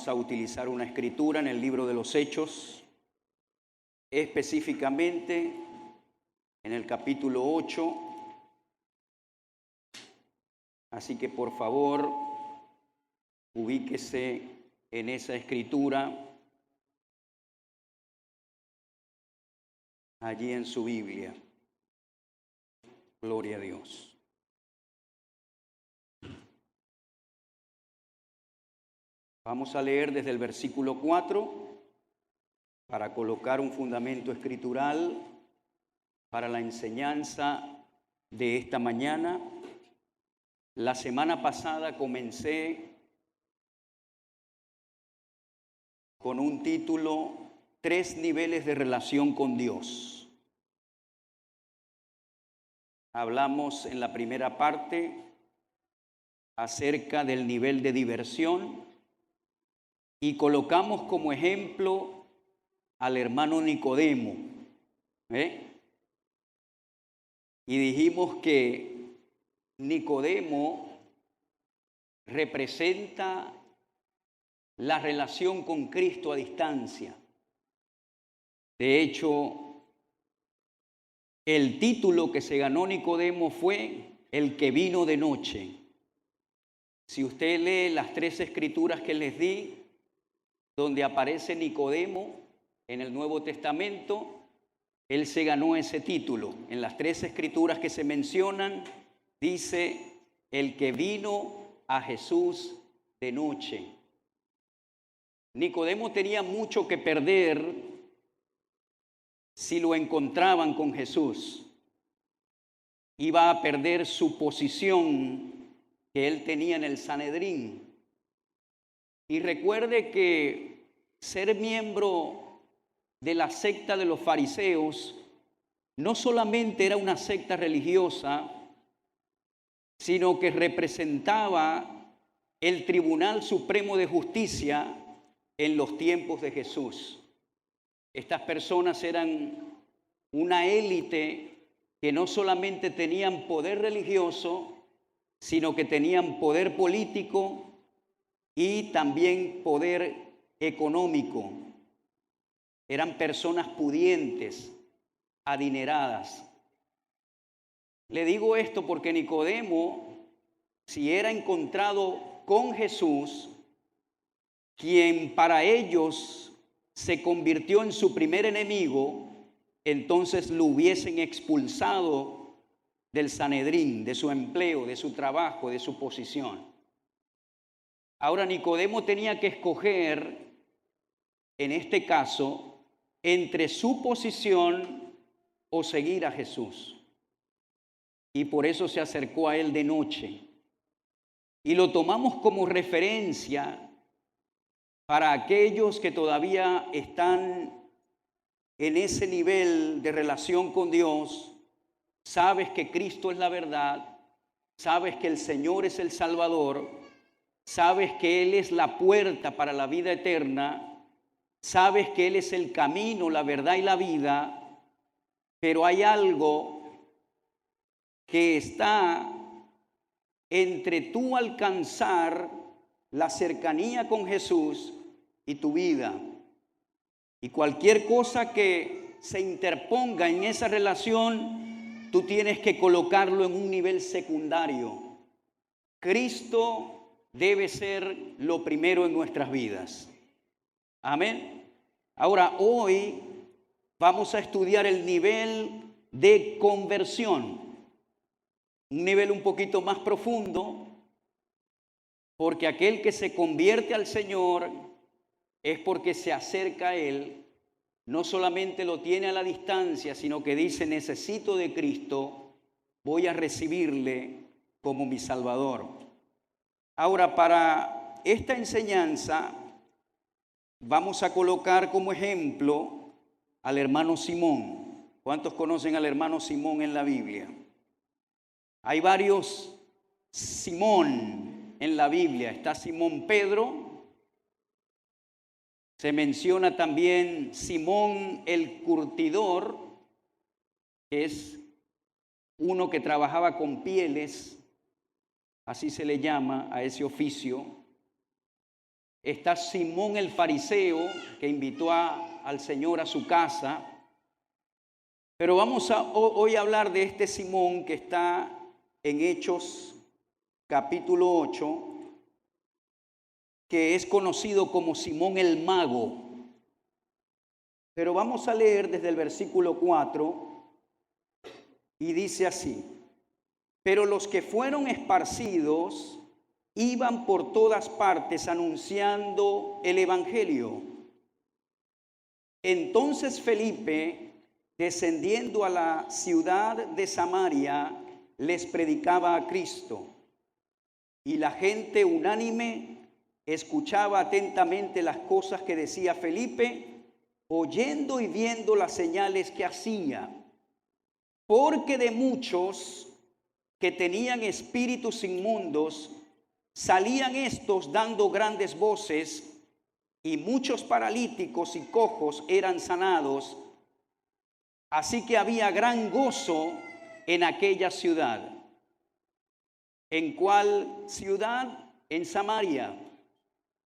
vamos a utilizar una escritura en el libro de los Hechos, específicamente en el capítulo 8. Así que por favor, ubíquese en esa escritura, allí en su Biblia. Gloria a Dios. Vamos a leer desde el versículo 4 para colocar un fundamento escritural para la enseñanza de esta mañana. La semana pasada comencé con un título: 3 niveles de relación con Dios. Hablamos en la primera parte acerca del nivel de diversión y colocamos como ejemplo al hermano Nicodemo. Y dijimos que Nicodemo representa la relación con Cristo a distancia. De hecho, el título que se ganó Nicodemo fue el que vino de noche. Si usted lee las 3 escrituras que les di, donde aparece Nicodemo en el Nuevo Testamento, él se ganó ese título. En las 3 escrituras que se mencionan, dice el que vino a Jesús de noche. Nicodemo tenía mucho que perder si lo encontraban con Jesús. Iba a perder su posición que él tenía en el Sanedrín. Y recuerde que ser miembro de la secta de los fariseos no solamente era una secta religiosa, sino que representaba el Tribunal Supremo de Justicia en los tiempos de Jesús. Estas personas eran una élite que no solamente tenían poder religioso, sino que tenían poder político y también poder económico. Eran personas pudientes, adineradas. Le digo esto porque Nicodemo, si era encontrado con Jesús, quien para ellos se convirtió en su primer enemigo, entonces lo hubiesen expulsado del Sanedrín, de su empleo, de su trabajo, de su posición. Ahora Nicodemo tenía que escoger, en este caso, entre su posición o seguir a Jesús. Y por eso se acercó a él de noche. Y lo tomamos como referencia para aquellos que todavía están en ese nivel de relación con Dios. Sabes que Cristo es la verdad, sabes que el Señor es el Salvador, sabes que Él es la puerta para la vida eterna, sabes que Él es el camino, la verdad y la vida, pero hay algo que está entre tú alcanzar la cercanía con Jesús y tu vida. Y cualquier cosa que se interponga en esa relación, tú tienes que colocarlo en un nivel secundario. Cristo debe ser lo primero en nuestras vidas. Amén. Ahora, hoy vamos a estudiar el nivel de conversión. Un nivel un poquito más profundo, porque aquel que se convierte al Señor es porque se acerca a Él, no solamente lo tiene a la distancia, sino que dice: necesito de Cristo, voy a recibirle como mi Salvador. Ahora, para esta enseñanza vamos a colocar como ejemplo al hermano Simón. ¿Cuántos conocen al hermano Simón en la Biblia? Hay varios Simón en la Biblia. Está Simón Pedro. Se menciona también Simón el curtidor, que es uno que trabajaba con pieles, así se le llama a ese oficio. está Simón el fariseo, que invitó al Señor a su casa. Pero vamos hoy a hablar de este Simón que está en Hechos capítulo 8, que es conocido como Simón el Mago. Pero vamos a leer desde el versículo 4 y dice así: pero los que fueron esparcidos iban por todas partes anunciando el evangelio. Entonces Felipe, descendiendo a la ciudad de Samaria, les predicaba a Cristo. Y la gente unánime escuchaba atentamente las cosas que decía Felipe, oyendo y viendo las señales que hacía. Porque de muchos que tenían espíritus inmundos, salían estos dando grandes voces, y muchos paralíticos y cojos eran sanados. Así que había gran gozo en aquella ciudad. ¿En cuál ciudad? En Samaria.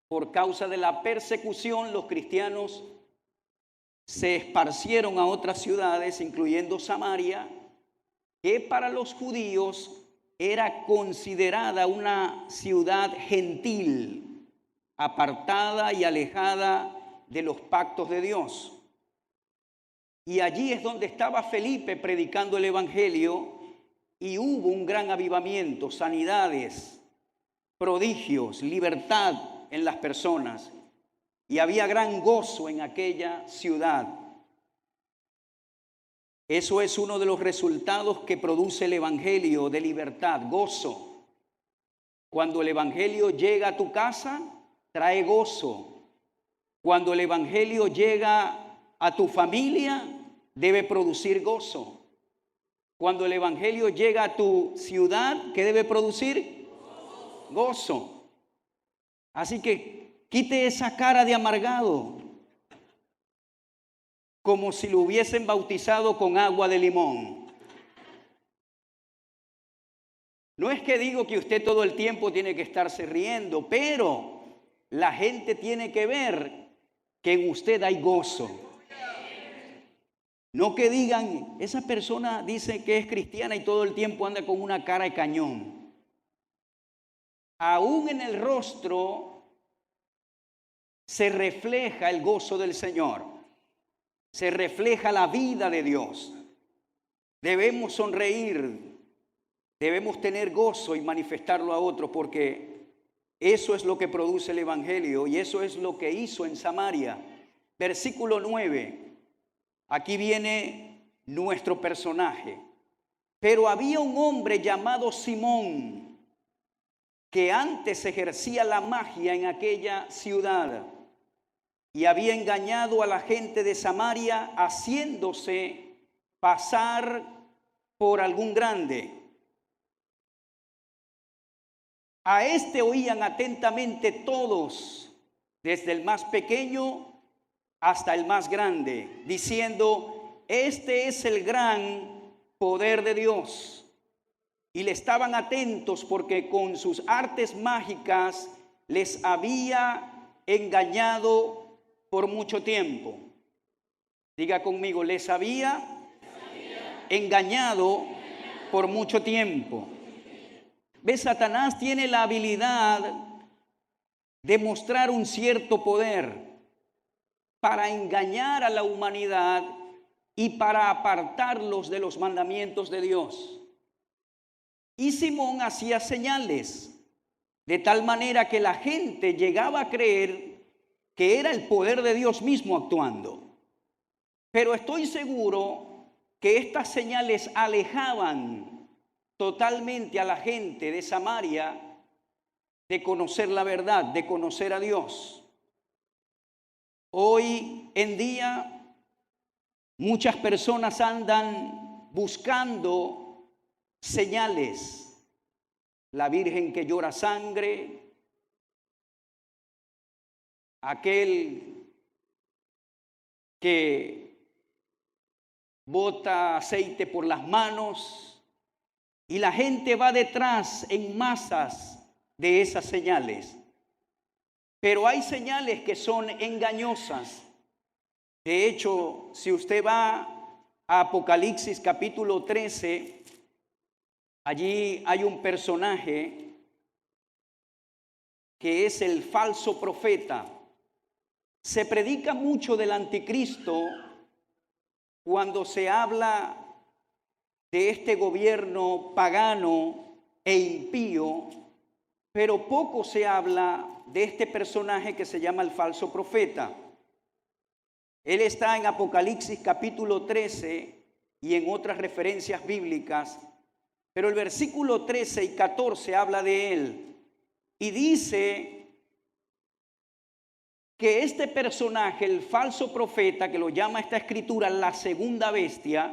Por causa de la persecución, los cristianos se esparcieron a otras ciudades, incluyendo Samaria, que para los judíos era considerada una ciudad gentil, apartada y alejada de los pactos de Dios. Y allí es donde estaba Felipe predicando el evangelio, y hubo un gran avivamiento, sanidades, prodigios, libertad en las personas, y había gran gozo en aquella ciudad. Eso es uno de los resultados que produce el evangelio de libertad, gozo. Cuando el evangelio llega a tu casa, trae gozo. Cuando el evangelio llega a tu familia, debe producir gozo. Cuando el evangelio llega a tu ciudad, ¿qué debe producir? Gozo. Así que quite esa cara de amargado, como si lo hubiesen bautizado con agua de limón. No es que digo que usted todo el tiempo tiene que estarse riendo, pero la gente tiene que ver que en usted hay gozo. No que digan, esa persona dice que es cristiana y todo el tiempo anda con una cara de cañón. Aún en el rostro se refleja el gozo del Señor. Se refleja la vida de Dios. Debemos sonreír, debemos tener gozo y manifestarlo a otros, porque eso es lo que produce el evangelio, y eso es lo que hizo en Samaria. Versículo 9. Aquí viene nuestro personaje. Pero había un hombre llamado Simón, que antes ejercía la magia en aquella ciudad, y había engañado a la gente de Samaria, haciéndose pasar por algún grande. A este oían atentamente todos, desde el más pequeño hasta el más grande, diciendo: este es el gran poder de Dios. Y le estaban atentos porque con sus artes mágicas les había engañado por mucho tiempo. Diga conmigo, les había engañado por mucho tiempo. ¿Ves? Satanás tiene la habilidad de mostrar un cierto poder para engañar a la humanidad y para apartarlos de los mandamientos de Dios. Y Simón hacía señales, de tal manera que la gente llegaba a creer que era el poder de Dios mismo actuando. Pero estoy seguro que estas señales alejaban totalmente a la gente de Samaria de conocer la verdad, de conocer a Dios. Hoy en día muchas personas andan buscando señales. La Virgen que llora sangre, aquel que bota aceite por las manos, y la gente va detrás en masas de esas señales. Pero hay señales que son engañosas. De hecho, si usted va a Apocalipsis capítulo 13, allí hay un personaje que es el falso profeta. Se predica mucho del anticristo cuando se habla de este gobierno pagano e impío, pero poco se habla de este personaje que se llama el falso profeta. Él está en Apocalipsis capítulo 13 y en otras referencias bíblicas, pero el versículo 13 y 14 habla de él y dice que este personaje, el falso profeta, que lo llama esta escritura la segunda bestia,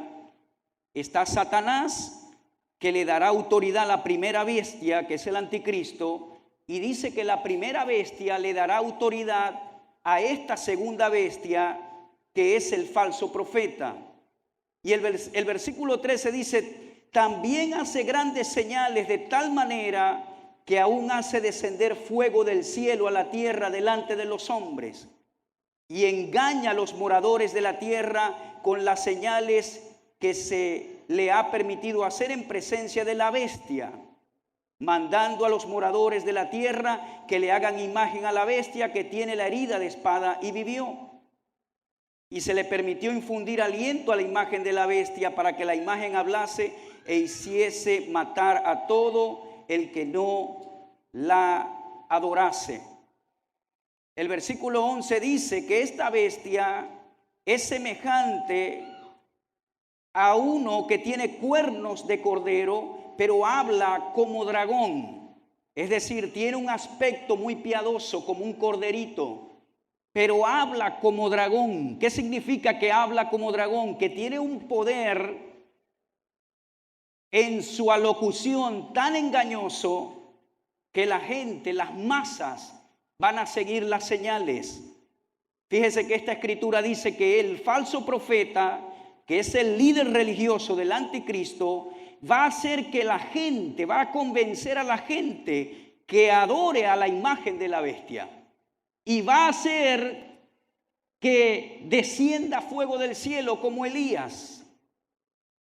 está Satanás, que le dará autoridad a la primera bestia, que es el anticristo, y dice que la primera bestia le dará autoridad a esta segunda bestia, que es el falso profeta. Y el versículo 13 dice, también hace grandes señales de tal manera que aún hace descender fuego del cielo a la tierra delante de los hombres, y engaña a los moradores de la tierra con las señales que se le ha permitido hacer en presencia de la bestia, mandando a los moradores de la tierra que le hagan imagen a la bestia que tiene la herida de espada y vivió. Y se le permitió infundir aliento a la imagen de la bestia para que la imagen hablase e hiciese matar a todo el que no la adorase. El versículo 11 dice que esta bestia es semejante a uno que tiene cuernos de cordero, pero habla como dragón. Es decir, tiene un aspecto muy piadoso, como un corderito, pero habla como dragón. ¿Qué significa que habla como dragón? Que tiene un poder en su alocución tan engañoso que la gente, las masas, van a seguir las señales. Fíjese que esta escritura dice que el falso profeta, que es el líder religioso del anticristo, va a hacer que la gente, va a convencer a la gente que adore a la imagen de la bestia. Y va a hacer que descienda fuego del cielo como Elías.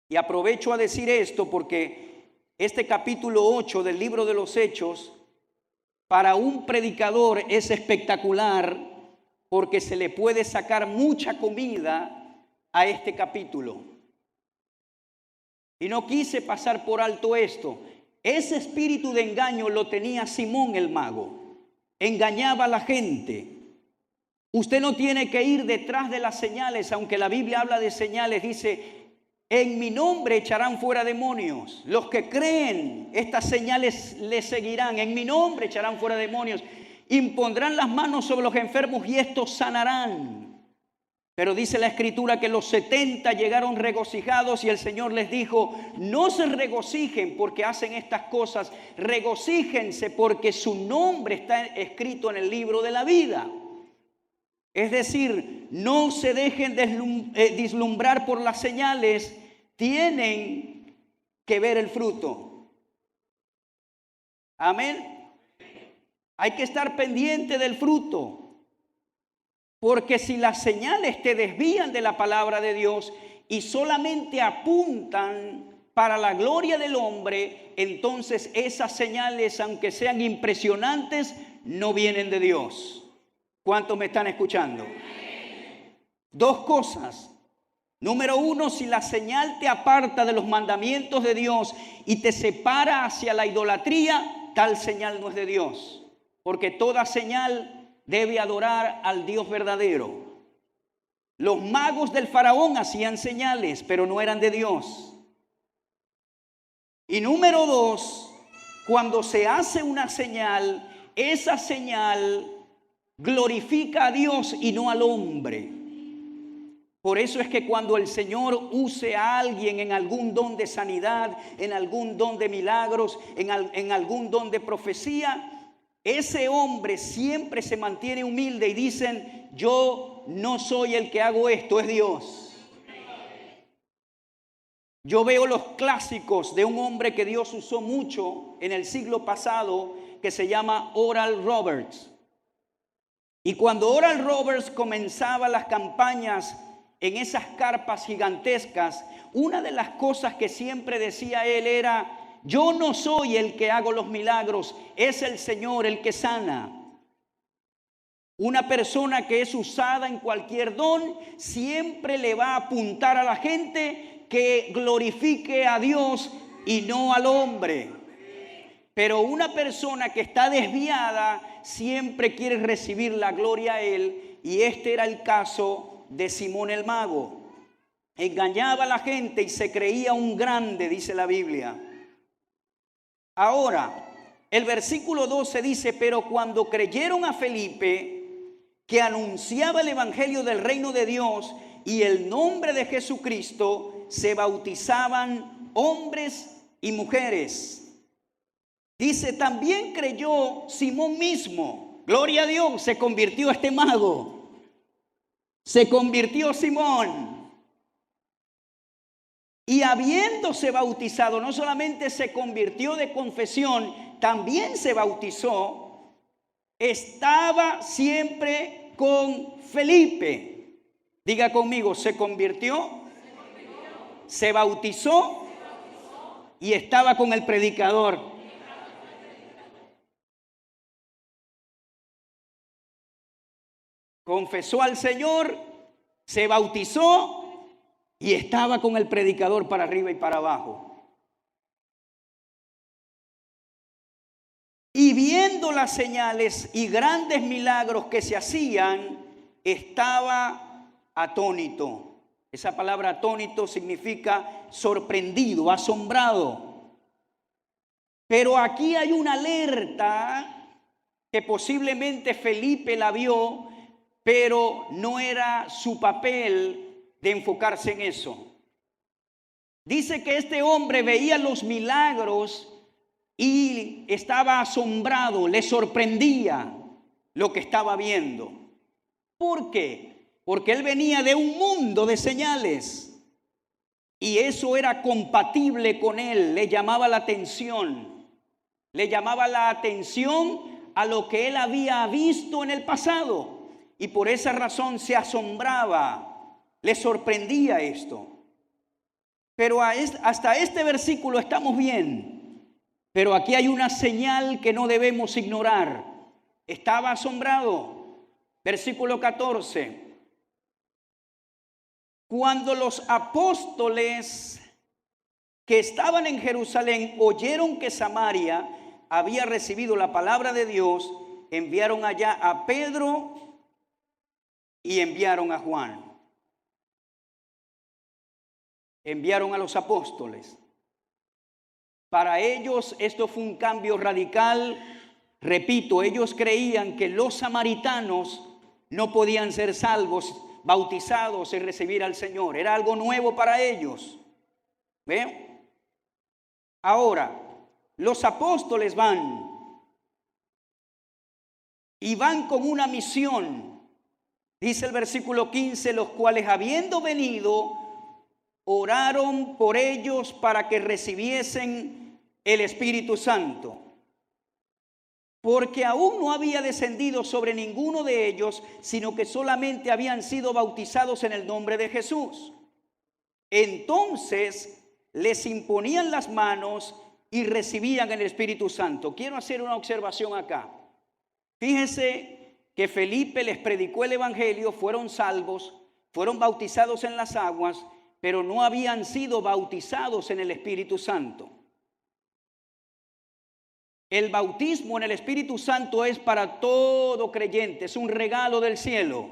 Y aprovecho a decir esto porque este capítulo 8 del libro de los Hechos, para un predicador es espectacular porque se le puede sacar mucha comida a este capítulo. Y no quise pasar por alto esto. Ese espíritu de engaño lo tenía Simón el mago. Engañaba a la gente. Usted no tiene que ir detrás de las señales, aunque la Biblia habla de señales, dice, en mi nombre echarán fuera demonios. Los que creen, estas señales les seguirán. En mi nombre echarán fuera demonios. Impondrán las manos sobre los enfermos y estos sanarán. Pero dice la escritura que los 70 llegaron regocijados y el Señor les dijo, no se regocijen porque hacen estas cosas, regocíjense porque su nombre está escrito en el libro de la vida. Es decir, no se dejen deslumbrar por las señales, tienen que ver el fruto. Amén. Hay que estar pendiente del fruto. Porque si las señales te desvían de la palabra de Dios y solamente apuntan para la gloria del hombre, entonces esas señales, aunque sean impresionantes, no vienen de Dios. ¿Cuántos me están escuchando? Dos cosas. Número uno, si la señal te aparta de los mandamientos de Dios y te separa hacia la idolatría, tal señal no es de Dios. Porque toda señal debe adorar al Dios verdadero. Los magos del faraón hacían señales, pero no eran de Dios. Y número dos, cuando se hace una señal, esa señal glorifica a Dios y no al hombre. Por eso es que cuando el Señor use a alguien en algún don de sanidad, en algún don de milagros, en algún don de profecía, ese hombre siempre se mantiene humilde y dicen, yo no soy el que hago esto, es Dios. Yo veo los clásicos de un hombre que Dios usó mucho en el siglo pasado, que se llama Oral Roberts. Y cuando Oral Roberts comenzaba las campañas en esas carpas gigantescas, una de las cosas que siempre decía él era: yo no soy el que hago los milagros, es el Señor el que sana. Una persona que es usada en cualquier don siempre le va a apuntar a la gente que glorifique a Dios y no al hombre. Pero una persona que está desviada siempre quiere recibir la gloria a él, y este era el caso de Simón el mago. Engañaba a la gente y se creía un grande, dice la Biblia. Ahora, el versículo 12 dice: pero cuando creyeron a Felipe, que anunciaba el evangelio del reino de Dios y el nombre de Jesucristo, se bautizaban hombres y mujeres. Dice: también creyó Simón mismo. Gloria a Dios, se convirtió este mago. Se convirtió Simón. Y habiéndose bautizado, no solamente se convirtió de confesión, también se bautizó. Estaba siempre con Felipe. Diga conmigo: se convirtió, se bautizó y estaba con el predicador. Confesó al Señor, se bautizó y estaba con el predicador para arriba y para abajo. Y viendo las señales y grandes milagros que se hacían, estaba atónito. Esa palabra atónito significa sorprendido, asombrado. Pero aquí hay una alerta que posiblemente Felipe la vio, pero no era su papel de enfocarse en eso. Dice que este hombre veía los milagros y estaba asombrado, le sorprendía lo que estaba viendo. ¿Por qué? Porque él venía de un mundo de señales y eso era compatible con él, le llamaba la atención. Le llamaba la atención a lo que él había visto en el pasado y por esa razón se asombraba. Le sorprendía esto. Pero hasta este versículo estamos bien. Pero aquí hay una señal que no debemos ignorar. Estaba asombrado. Versículo 14. Cuando los apóstoles que estaban en Jerusalén oyeron que Samaria había recibido la palabra de Dios, enviaron allá a Pedro y enviaron a Juan. Enviaron a los apóstoles. Para ellos esto fue un cambio radical. Repito, ellos creían que los samaritanos no podían ser salvos, bautizados y recibir al Señor. Era algo nuevo para ellos. ¿Ve? Ahora, los apóstoles van y van con una misión. Dice el versículo 15: los cuales habiendo venido, oraron por ellos para que recibiesen el Espíritu Santo, porque aún no había descendido sobre ninguno de ellos, sino que solamente habían sido bautizados en el nombre de Jesús. Entonces les imponían las manos y recibían el Espíritu Santo. Quiero hacer una observación acá. Fíjense que Felipe les predicó el evangelio, fueron salvos, fueron bautizados en las aguas, pero no habían sido bautizados en el Espíritu Santo. El bautismo en el Espíritu Santo es para todo creyente, es un regalo del cielo.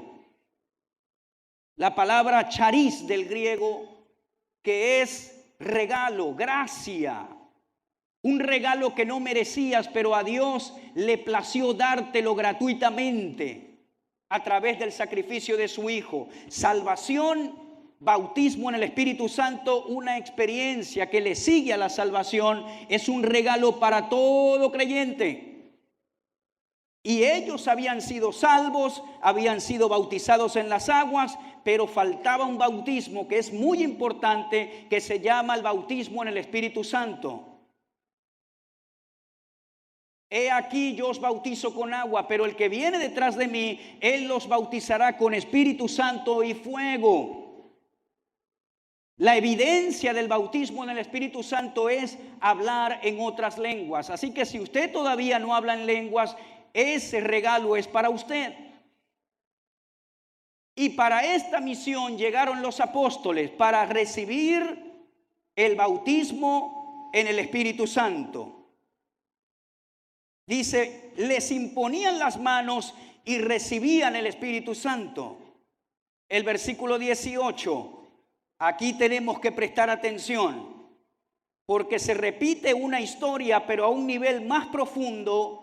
La palabra charis del griego, que es regalo, gracia. Un regalo que no merecías, pero a Dios le plació dártelo gratuitamente a través del sacrificio de su Hijo. Salvación, bautismo en el Espíritu Santo, una experiencia que le sigue a la salvación, es un regalo para todo creyente. Y ellos habían sido salvos, habían sido bautizados en las aguas, pero faltaba un bautismo que es muy importante, que se llama el bautismo en el Espíritu Santo. He aquí yo os bautizo con agua, pero el que viene detrás de mí, él los bautizará con Espíritu Santo y fuego. La evidencia del bautismo en el Espíritu Santo es hablar en otras lenguas. Así que si usted todavía no habla en lenguas, ese regalo es para usted. Y para esta misión llegaron los apóstoles para recibir el bautismo en el Espíritu Santo. Dice, les imponían las manos y recibían el Espíritu Santo. El versículo 18. Aquí tenemos que prestar atención, porque se repite una historia, pero a un nivel más profundo,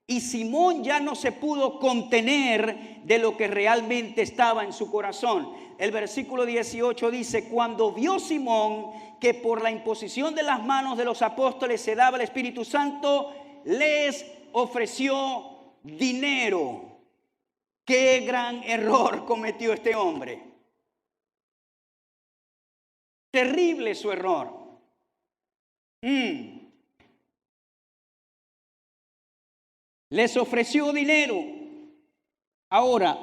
y Simón ya no se pudo contener de lo que realmente estaba en su corazón. El versículo 18 dice, cuando vio Simón que por la imposición de las manos de los apóstoles se daba el Espíritu Santo, les ofreció dinero. ¡Qué gran error cometió este hombre! Terrible su error. Les ofreció dinero. Ahora,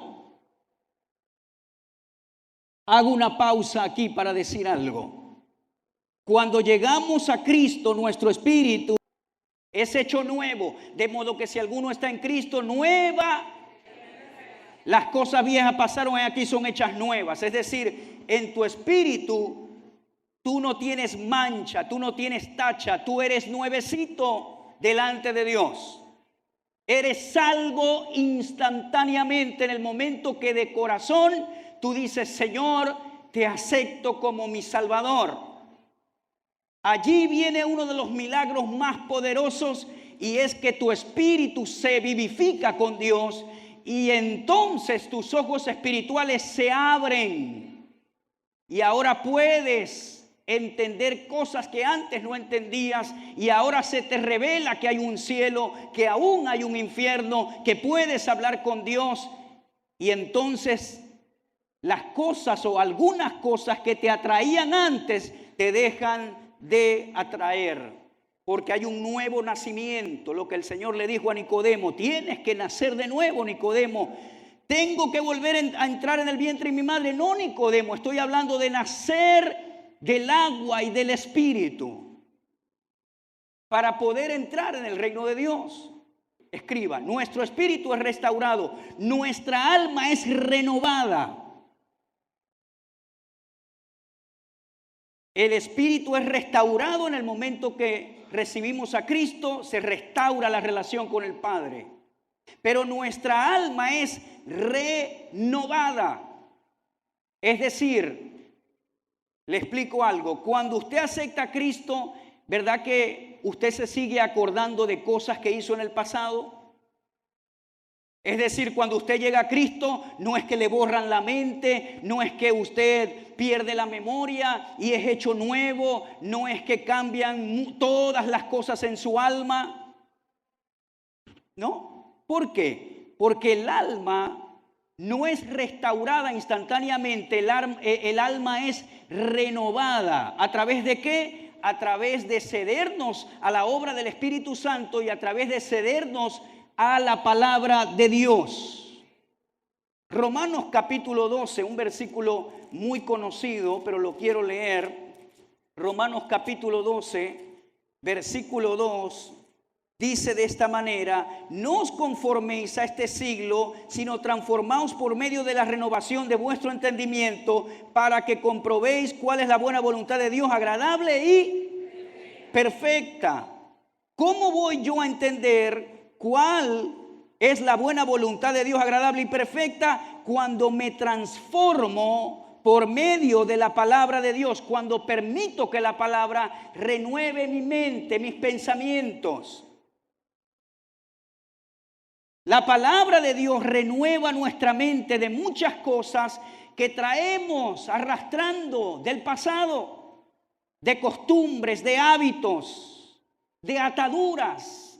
hago una pausa aquí para decir algo. Cuando llegamos a Cristo, nuestro espíritu es hecho nuevo, de modo que si alguno está en Cristo, nueva, las cosas viejas pasaron y aquí son hechas nuevas. Es decir, en tu espíritu tú no tienes mancha, tú no tienes tacha, tú eres nuevecito delante de Dios. Eres salvo instantáneamente en el momento que de corazón tú dices, Señor, te acepto como mi Salvador. Allí viene uno de los milagros más poderosos y es que tu espíritu se vivifica con Dios y entonces tus ojos espirituales se abren y ahora puedes entender cosas que antes no entendías y ahora se te revela que hay un cielo, que aún hay un infierno, que puedes hablar con Dios y entonces las cosas o algunas cosas que te atraían antes te dejan de atraer porque hay un nuevo nacimiento. Lo que el Señor le dijo a Nicodemo, tienes que nacer de nuevo, Nicodemo. Tengo que volver a entrar en el vientre de mi madre. No, Nicodemo, estoy hablando de nacer del agua y del Espíritu para poder entrar en el reino de Dios. Escriba, nuestro espíritu es restaurado, nuestra alma es renovada. El espíritu es restaurado en el momento que recibimos a Cristo, se restaura la relación con el Padre. Pero nuestra alma es renovada. Es decir, le explico algo. Cuando usted acepta a Cristo, ¿verdad que usted se sigue acordando de cosas que hizo en el pasado? Es decir, cuando usted llega a Cristo, no es que le borran la mente, no es que usted pierde la memoria y es hecho nuevo, no es que cambian todas las cosas en su alma. ¿No? ¿Por qué? Porque el alma no es restaurada instantáneamente, el alma es renovada. ¿A través de qué? A través de cedernos a la obra del Espíritu Santo y a través de cedernos a la palabra de Dios. Romanos capítulo 12, un versículo muy conocido, pero lo quiero leer. Romanos capítulo 12, versículo 2. Dice de esta manera, no os conforméis a este siglo, sino transformaos por medio de la renovación de vuestro entendimiento, para que comprobéis cuál es la buena voluntad de Dios, agradable y perfecta. ¿Cómo voy yo a entender cuál es la buena voluntad de Dios, agradable y perfecta? Cuando me transformo por medio de la palabra de Dios, cuando permito que la palabra renueve mi mente, mis pensamientos. La palabra de Dios renueva nuestra mente de muchas cosas que traemos arrastrando del pasado, de costumbres, de hábitos, de ataduras.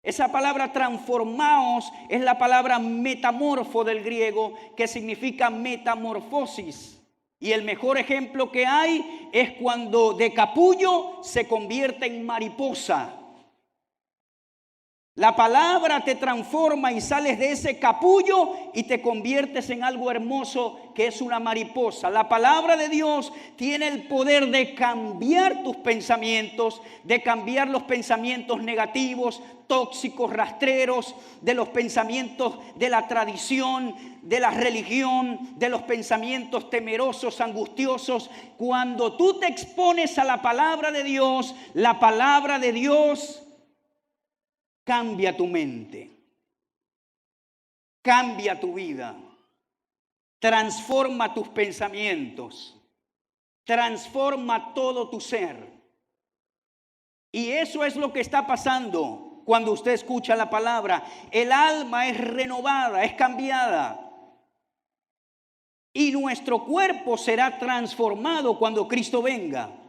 Esa palabra transformaos es la palabra metamorfo del griego, que significa metamorfosis. Y el mejor ejemplo que hay es cuando de capullo se convierte en mariposa. La palabra te transforma y sales de ese capullo y te conviertes en algo hermoso que es una mariposa. La palabra de Dios tiene el poder de cambiar tus pensamientos, de cambiar los pensamientos negativos, tóxicos, rastreros, de los pensamientos de la tradición, de la religión, de los pensamientos temerosos, angustiosos. Cuando tú te expones a la palabra de Dios, la palabra de Dios cambia tu mente, cambia tu vida, transforma tus pensamientos, transforma todo tu ser. Y eso es lo que está pasando cuando usted escucha la palabra. El alma es renovada, es cambiada. Y nuestro cuerpo será transformado cuando Cristo venga.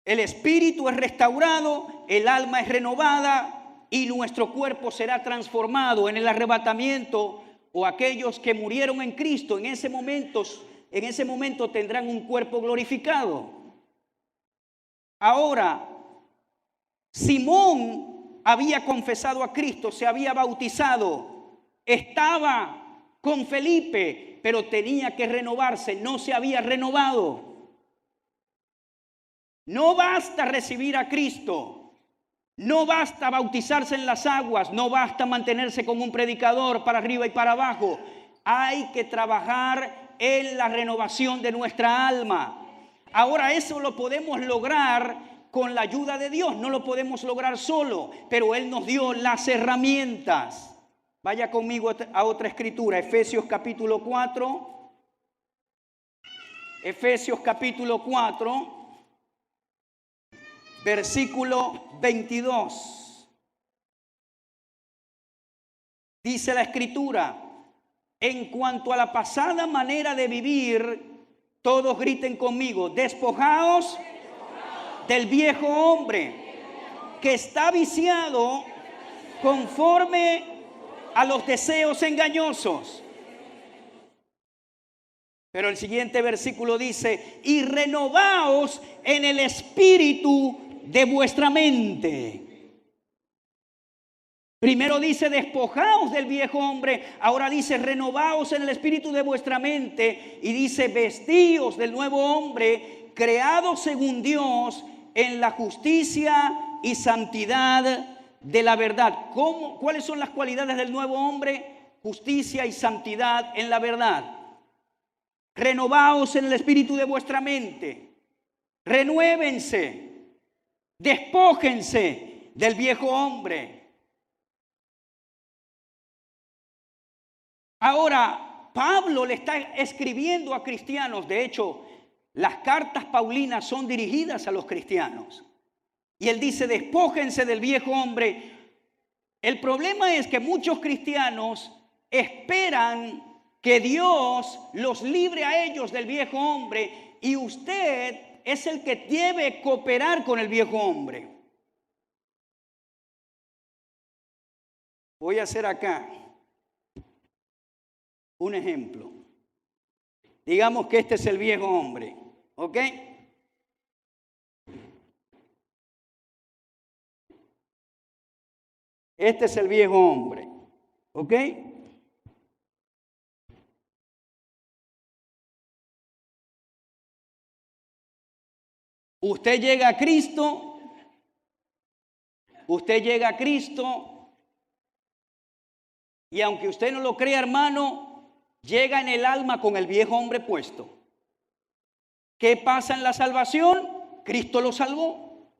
El espíritu es restaurado, el alma es renovada y nuestro cuerpo será transformado en el arrebatamiento, o aquellos que murieron en Cristo en ese momento tendrán un cuerpo glorificado. Ahora, Simón había confesado a Cristo, se había bautizado, estaba con Felipe, pero tenía que renovarse, no se había renovado. No basta recibir a Cristo, no basta bautizarse en las aguas, no basta mantenerse como un predicador para arriba y para abajo. Hay que trabajar en la renovación de nuestra alma. Ahora eso lo podemos lograr con la ayuda de Dios, no lo podemos lograr solo, pero Él nos dio las herramientas. Vaya conmigo a otra escritura, Efesios capítulo 4. Efesios capítulo 4. Versículo 22. Dice la escritura: en cuanto a la pasada manera de vivir, todos griten conmigo: despojaos del viejo hombre que está viciado conforme a los deseos engañosos. Pero el siguiente versículo dice: y renovaos en el espíritu de vuestra mente. Primero dice despojaos del viejo hombre, ahora dice renovaos en el espíritu de vuestra mente, y dice vestíos del nuevo hombre creado según Dios en la justicia y santidad de la verdad. ¿Cuáles son las cualidades del nuevo hombre? Justicia y santidad en la verdad. Renovaos en el espíritu de vuestra mente, renuévense. Despójense del viejo hombre. Ahora, Pablo le está escribiendo a cristianos. De hecho, las cartas paulinas son dirigidas a los cristianos. Y él dice: despójense del viejo hombre. El problema es que muchos cristianos esperan que Dios los libre a ellos del viejo hombre, y usted es el que debe cooperar con el viejo hombre. Voy a hacer acá un ejemplo. Digamos que este es el viejo hombre, ¿ok? Este es el viejo hombre, ¿ok? Usted llega a Cristo, y aunque usted no lo crea, hermano, llega en el alma con el viejo hombre puesto. ¿Qué pasa en la salvación? Cristo lo salvó.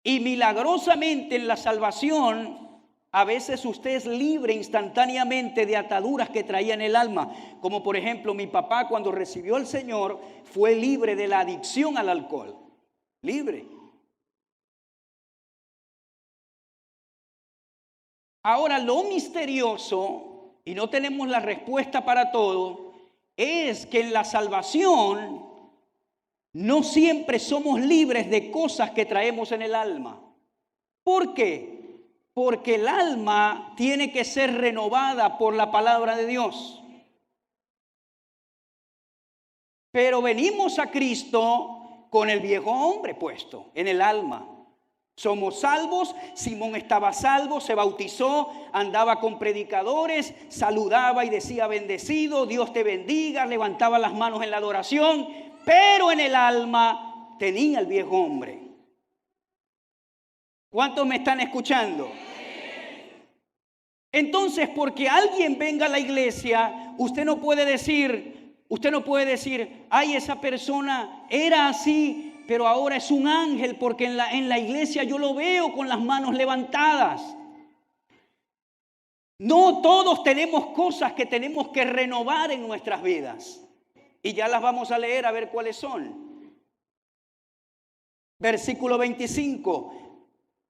Y milagrosamente en la salvación, a veces usted es libre instantáneamente de ataduras que traía en el alma. Como por ejemplo, mi papá, cuando recibió al Señor, fue libre de la adicción al alcohol. Libre. Ahora, lo misterioso, y no tenemos la respuesta para todo, es que en la salvación no siempre somos libres de cosas que traemos en el alma. ¿Por qué? Porque el alma tiene que ser renovada por la palabra de Dios. Pero venimos a Cristo con el viejo hombre puesto en el alma. Somos salvos. Simón estaba salvo, se bautizó, andaba con predicadores, saludaba y decía bendecido, Dios te bendiga, levantaba las manos en la adoración, pero en el alma tenía el viejo hombre. ¿Cuántos me están escuchando? Entonces, porque alguien venga a la iglesia, usted no puede decir, ay, esa persona era así, pero ahora es un ángel, porque en la iglesia yo lo veo con las manos levantadas. No todos tenemos cosas que tenemos que renovar en nuestras vidas. Y ya las vamos a leer a ver cuáles son. Versículo 25.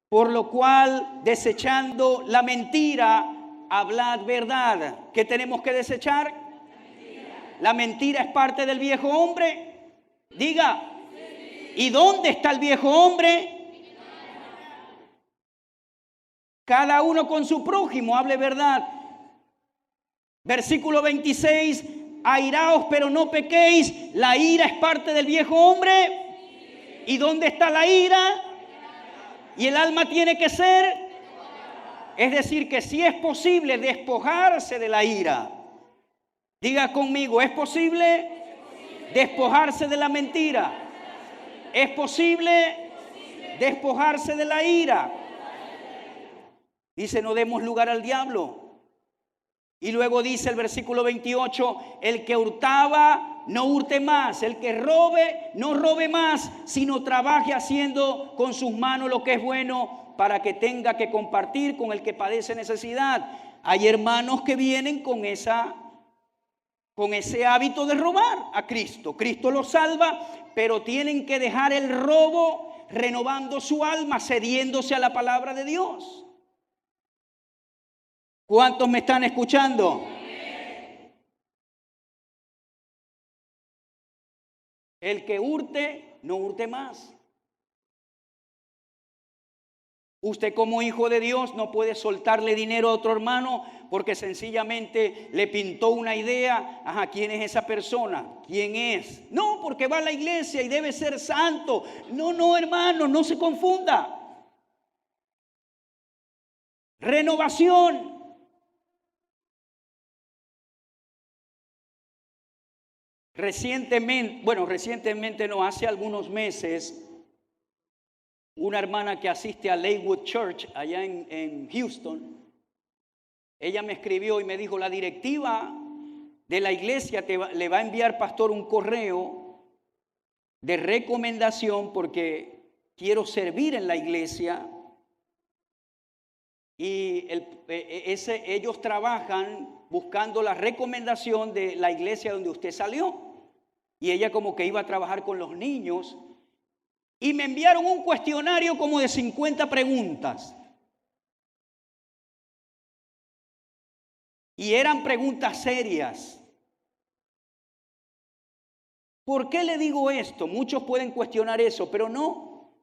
Por lo cual, desechando la mentira, hablad verdad. ¿Qué tenemos que desechar? La mentira es parte del viejo hombre. Diga. ¿Y dónde está el viejo hombre? Cada uno con su prójimo, hable verdad. Versículo 26. Airaos, pero no pequéis. La ira es parte del viejo hombre. ¿Y dónde está la ira? Y el alma tiene que ser. Es decir, que si es posible despojarse de la ira. Diga conmigo, ¿es posible despojarse de la mentira? ¿Es posible despojarse de la ira? Dice, no demos lugar al diablo. Y luego dice el versículo 28, el que hurtaba, no hurte más. El que robe, no robe más, sino trabaje haciendo con sus manos lo que es bueno, para que tenga que compartir con el que padece necesidad. Hay hermanos que vienen con ese hábito de robar a Cristo. Cristo los salva, pero tienen que dejar el robo renovando su alma, cediéndose a la palabra de Dios. ¿Cuántos me están escuchando? El que hurte, no hurte más. Usted como hijo de Dios no puede soltarle dinero a otro hermano porque sencillamente le pintó una idea. Ajá, ¿quién es esa persona? ¿Quién es? No, porque va a la iglesia y debe ser santo. No, hermano, no se confunda. Renovación. Recientemente no, hace algunos meses, una hermana que asiste a Lakewood Church allá en Houston, ella me escribió y me dijo, la directiva de la iglesia le va a enviar, pastor, un correo de recomendación porque quiero servir en la iglesia. Y ellos trabajan buscando la recomendación de la iglesia donde usted salió. Y ella como que iba a trabajar con los niños. Y me enviaron un cuestionario como de 50 preguntas. Y eran preguntas serias. ¿Por qué le digo esto? Muchos pueden cuestionar eso, pero no.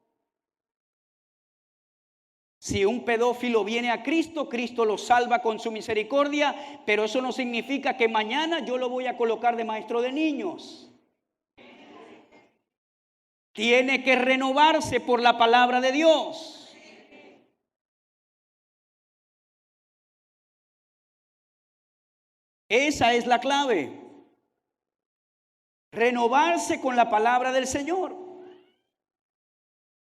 Si un pedófilo viene a Cristo, Cristo lo salva con su misericordia, pero eso no significa que mañana yo lo voy a colocar de maestro de niños. Tiene que renovarse por la palabra de Dios. Esa es la clave. Renovarse con la palabra del Señor.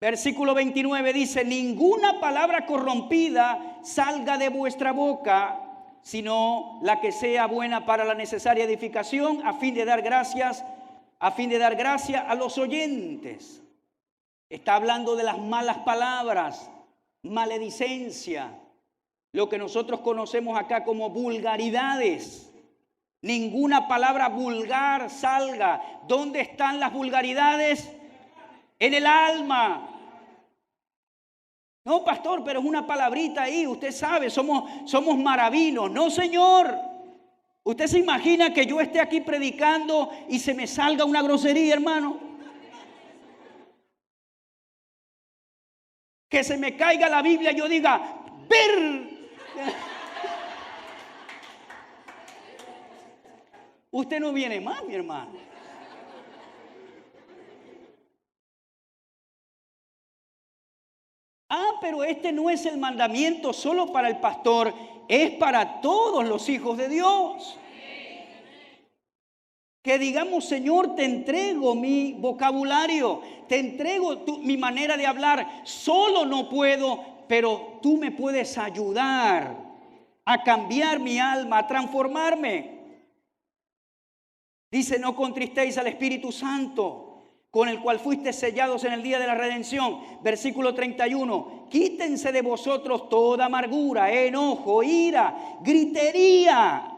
Versículo 29 dice, ninguna palabra corrompida salga de vuestra boca, sino la que sea buena para la necesaria edificación, a fin de dar gracia a los oyentes. Está hablando de las malas palabras, maledicencia, lo que nosotros conocemos acá como vulgaridades. Ninguna palabra vulgar salga. ¿Dónde están las vulgaridades? En el alma. No, pastor, pero es una palabrita ahí. Usted sabe, somos maravinos. No, señor. ¿Usted se imagina que yo esté aquí predicando y se me salga una grosería, hermano? Que se me caiga la Biblia y yo diga, ver. Usted no viene más, mi hermano. este no es el mandamiento solo para el pastor, es para todos los hijos de Dios. Que digamos, Señor, te entrego mi vocabulario, te entrego mi manera de hablar. Solo no puedo, pero tú me puedes ayudar a cambiar mi alma, a transformarme. Dice, no contristéis al Espíritu Santo, con el cual fuiste sellados en el día de la redención. Versículo 31. Quítense de vosotros toda amargura, enojo, ira, gritería.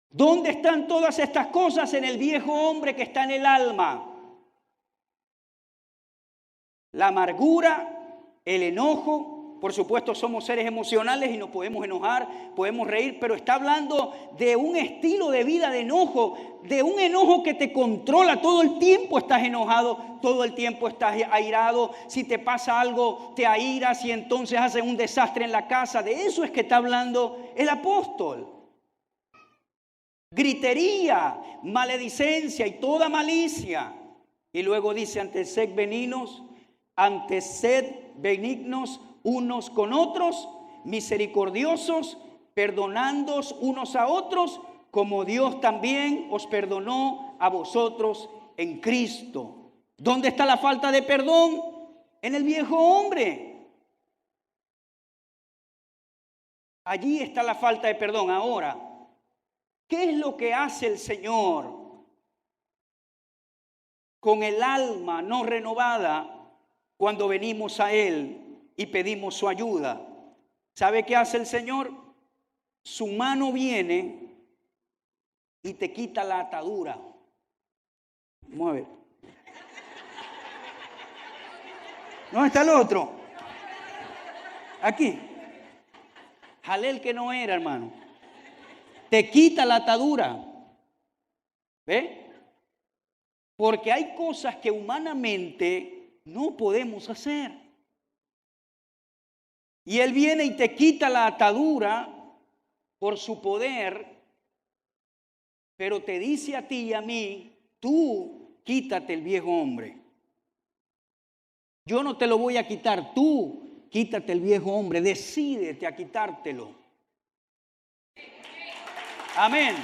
¿Dónde están todas estas cosas? En el viejo hombre que está en el alma. La amargura, el enojo. Por supuesto, somos seres emocionales y nos podemos enojar, podemos reír, pero está hablando de un estilo de vida de enojo, de un enojo que te controla. Todo el tiempo estás enojado, todo el tiempo estás airado. Si te pasa algo, te airas y entonces haces un desastre en la casa. De eso es que está hablando el apóstol. Gritería, maledicencia y toda malicia. Y luego dice, antes sed benignos unos con otros, misericordiosos, perdonándoos unos a otros, como Dios también os perdonó a vosotros en Cristo. ¿Dónde está la falta de perdón? En el viejo hombre. Allí está la falta de perdón. Ahora, ¿qué es lo que hace el Señor con el alma no renovada cuando venimos a Él y pedimos su ayuda? ¿Sabe qué hace el Señor? Su mano viene y te quita la atadura. Vamos a ver. ¿Dónde está el otro? Aquí. Jalé el que no era, hermano. Te quita la atadura. ¿Ve? Porque hay cosas que humanamente no podemos hacer. Y Él viene y te quita la atadura por su poder, pero te dice a ti y a mí, tú quítate el viejo hombre. Yo no te lo voy a quitar, tú quítate el viejo hombre, decídete a quitártelo. Amén.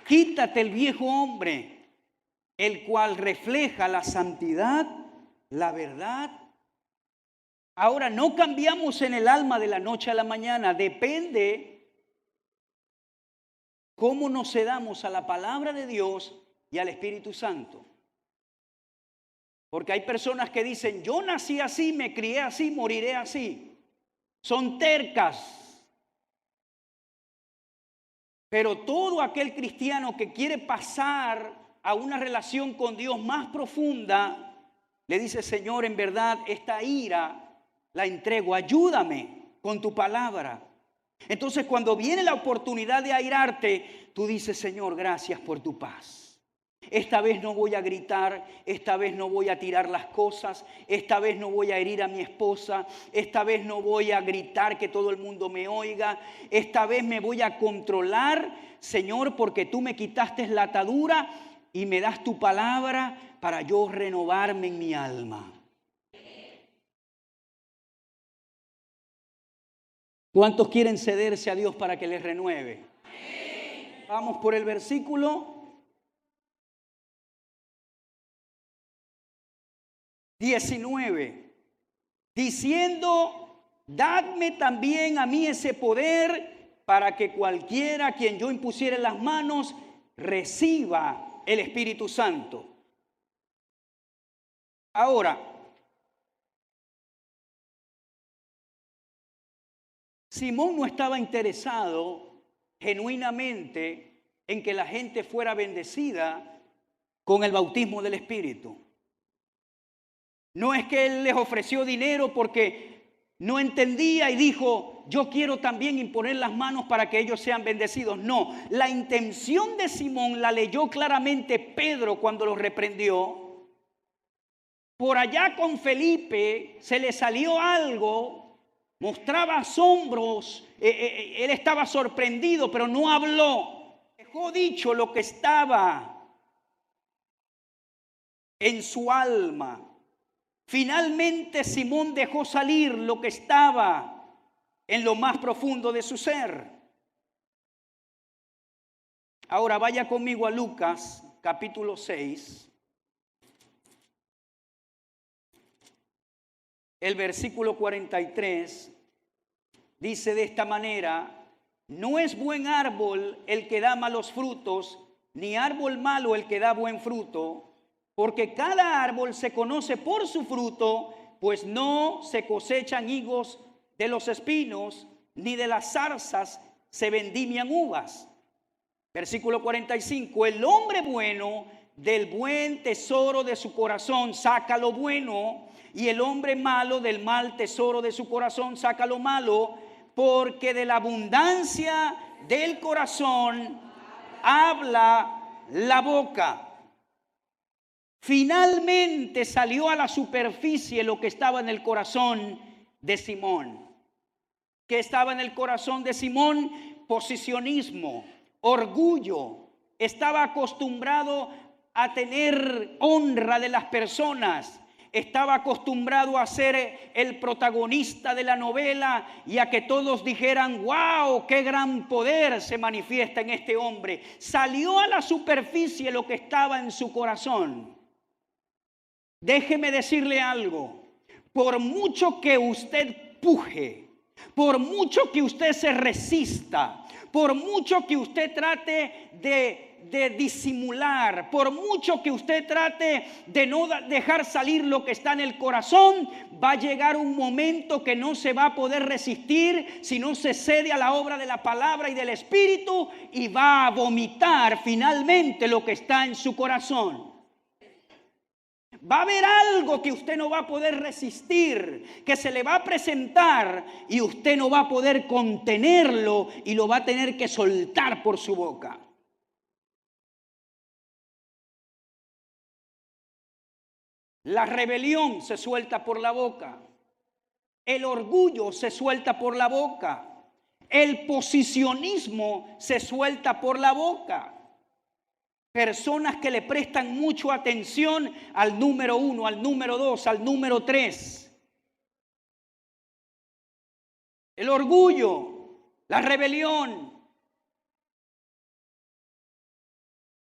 Quítate el viejo hombre, el cual refleja la santidad, la verdad. Ahora, no cambiamos en el alma de la noche a la mañana, depende cómo nos cedamos a la palabra de Dios y al Espíritu Santo. Porque hay personas que dicen, yo nací así, me crié así, moriré así. Son tercas. Pero todo aquel cristiano que quiere pasar a una relación con Dios más profunda, le dice, Señor, en verdad esta ira la entrego, ayúdame con tu palabra. Entonces cuando viene la oportunidad de airarte, tú dices, Señor, gracias por tu paz. Esta vez no voy a gritar, esta vez no voy a tirar las cosas, esta vez no voy a herir a mi esposa, esta vez no voy a gritar que todo el mundo me oiga, esta vez me voy a controlar, Señor, porque tú me quitaste la atadura y me das tu palabra para yo renovarme en mi alma. ¿Cuántos quieren cederse a Dios para que les renueve? Vamos por el versículo 19, diciendo, dadme también a mí ese poder para que cualquiera a quien yo impusiere las manos reciba el Espíritu Santo. Ahora, Simón no estaba interesado genuinamente en que la gente fuera bendecida con el bautismo del Espíritu. No es que él les ofreció dinero porque no entendía y dijo, yo quiero también imponer las manos para que ellos sean bendecidos. No, la intención de Simón la leyó claramente Pedro cuando lo reprendió. Por allá con Felipe se le salió algo, mostraba asombros, él estaba sorprendido, pero no habló. Dejó dicho lo que estaba en su alma. Finalmente Simón dejó salir lo que estaba en lo más profundo de su ser. Ahora vaya conmigo a Lucas capítulo 6, el versículo 43, dice de esta manera: no es buen árbol el que da malos frutos, ni árbol malo el que da buen fruto, porque cada árbol se conoce por su fruto, pues no se cosechan higos de los espinos, ni de las zarzas se vendimian uvas. Versículo 45, el hombre bueno del buen tesoro de su corazón saca lo bueno, y el hombre malo del mal tesoro de su corazón saca lo malo, porque de la abundancia del corazón habla la boca. Finalmente salió a la superficie lo que estaba en el corazón de Simón. ¿Qué estaba en el corazón de Simón? Posicionismo, orgullo. Estaba acostumbrado a tener honra de las personas. Estaba acostumbrado a ser el protagonista de la novela y a que todos dijeran: wow, qué gran poder se manifiesta en este hombre. Salió a la superficie lo que estaba en su corazón. Déjeme decirle algo: por mucho que usted puje, por mucho que usted se resista, por mucho que usted trate de disimular, por mucho que usted trate de no dejar salir lo que está en el corazón, va a llegar un momento que no se va a poder resistir si no se cede a la obra de la palabra y del Espíritu, y va a vomitar finalmente lo que está en su corazón. Va a haber algo que usted no va a poder resistir, que se le va a presentar y usted no va a poder contenerlo y lo va a tener que soltar por su boca. La rebelión se suelta por la boca. El orgullo se suelta por la boca. El posicionismo se suelta por la boca. Personas que le prestan mucha atención al número 1, al número 2, al número 3. El orgullo, la rebelión.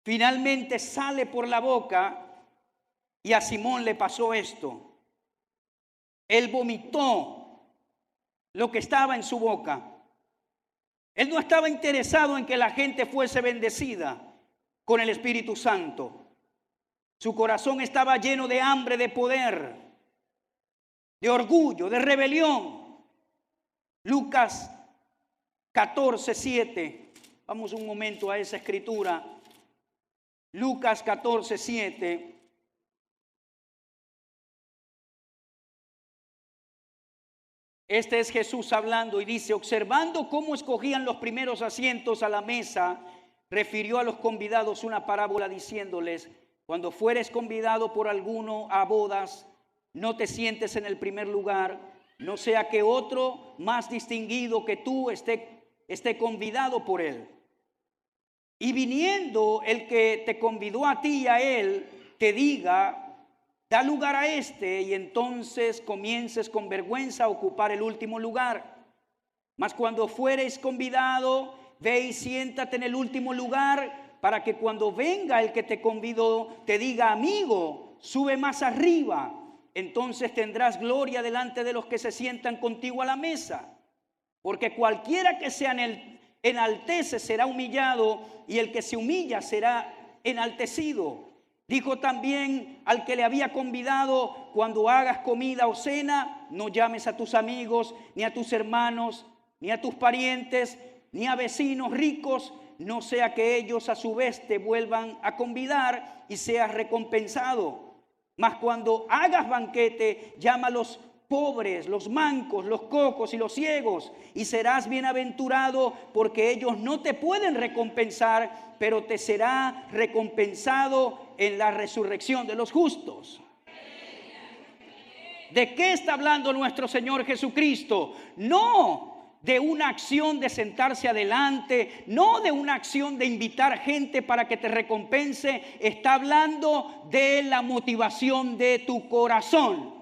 Finalmente sale por la boca y a Simón le pasó esto. Él vomitó lo que estaba en su boca. Él no estaba interesado en que la gente fuese bendecida con el Espíritu Santo. Su corazón estaba lleno de hambre, de poder, de orgullo, de rebelión. Lucas 14:7. Vamos un momento a esa escritura. Lucas 14:7. Este es Jesús hablando y dice: observando cómo escogían los primeros asientos a la mesa, refirió a los convidados una parábola diciéndoles: cuando fueres convidado por alguno a bodas, no te sientes en el primer lugar, no sea que otro más distinguido que tú esté convidado por él. Y viniendo el que te convidó a ti y a él, te diga: da lugar a este, y entonces comiences con vergüenza a ocupar el último lugar. Mas cuando fueres convidado, ve y siéntate en el último lugar, para que cuando venga el que te convidó, te diga: amigo, sube más arriba. Entonces tendrás gloria delante de los que se sientan contigo a la mesa. Porque cualquiera que se enaltece será humillado, y el que se humilla será enaltecido. Dijo también al que le había convidado: cuando hagas comida o cena, no llames a tus amigos, ni a tus hermanos, ni a tus parientes, ni a vecinos ricos, no sea que ellos a su vez te vuelvan a convidar y seas recompensado. Mas cuando hagas banquete, llama a los pobres, los mancos, los cojos y los ciegos, y serás bienaventurado, porque ellos no te pueden recompensar, pero te será recompensado en la resurrección de los justos. ¿De qué está hablando nuestro Señor Jesucristo? No de una acción de sentarse adelante, no de una acción de invitar gente para que te recompense. Está hablando de la motivación de tu corazón.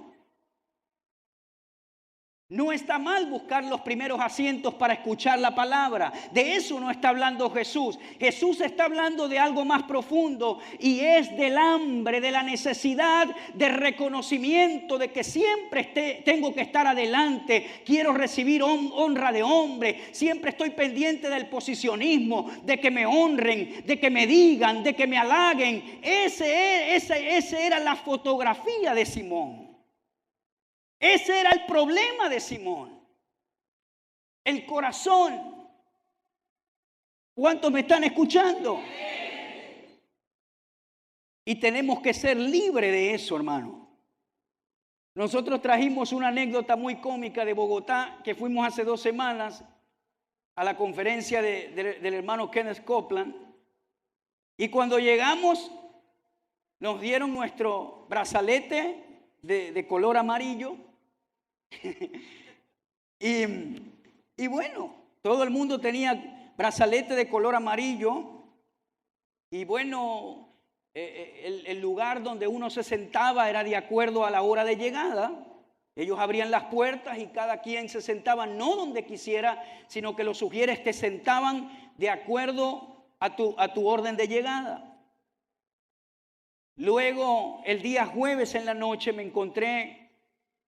No está mal buscar los primeros asientos para escuchar la palabra. De eso no está hablando Jesús. Jesús está hablando de algo más profundo, y es del hambre, de la necesidad de reconocimiento, de que siempre tengo que estar adelante. Quiero recibir honra de hombre. Siempre estoy pendiente del posicionismo, de que me honren, de que me digan, de que me halaguen. Esa era la fotografía de Simón. Ese era el problema de Simón. El corazón. ¿Cuántos me están escuchando? Y tenemos que ser libres de eso, hermano. Nosotros trajimos una anécdota muy cómica de Bogotá, que fuimos hace 2 semanas a la conferencia del hermano Kenneth Copeland. Y cuando llegamos, nos dieron nuestro brazalete de color amarillo. y bueno, todo el mundo tenía brazalete de color amarillo. Y bueno, el lugar donde uno se sentaba era de acuerdo a la hora de llegada. Ellos abrían las puertas y cada quien se sentaba no donde quisiera, sino que los sugieres te sentaban de acuerdo a tu orden de llegada. Luego, el día jueves en la noche, me encontré